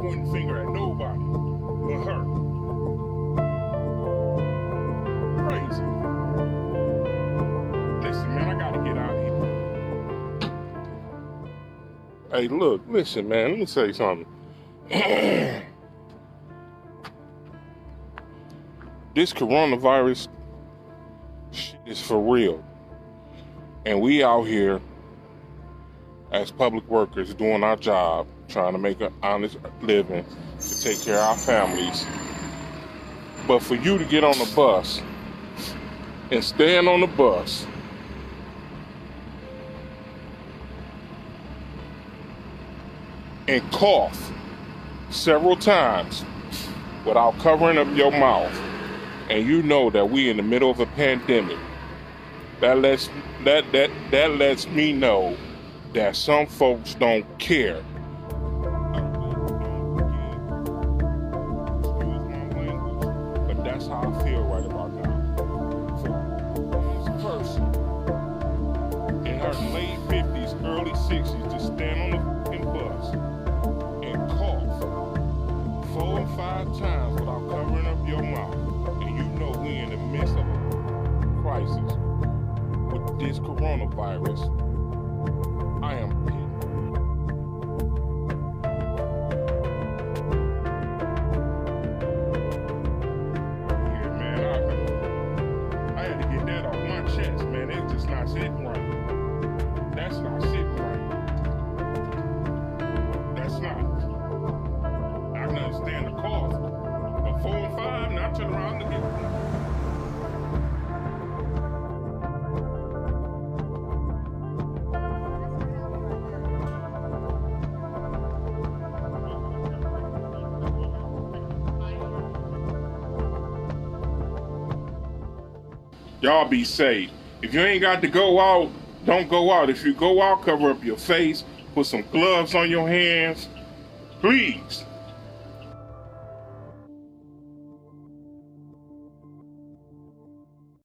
pointing finger at nobody but her. Crazy. Listen, man, I gotta get out of here. Hey, look, listen, man, let me say something. This coronavirus shit is for real. And we out here as public workers doing our job, trying to make an honest living to take care of our families. But for you to get on the bus and stand on the bus and cough several times without covering up your mouth, and you know that we in the middle of a pandemic, that lets me know that some folks don't care. Excuse my language, but that's how I feel right about now. For this person in her late 50s, early 60s, just stand on the fucking bus and cough 4 and 5 times without covering up your mouth, and you know we in the midst of a crisis with this coronavirus. I am pissed. Yeah, man, I had to get that off my chest, man. It's just not sitting right. That's not sitting right. That's not. I can understand the cough, but 4 and 5, now I turn around and get. Y'all be safe. If you ain't got to go out, don't go out. If you go out, cover up your face, put some gloves on your hands, please.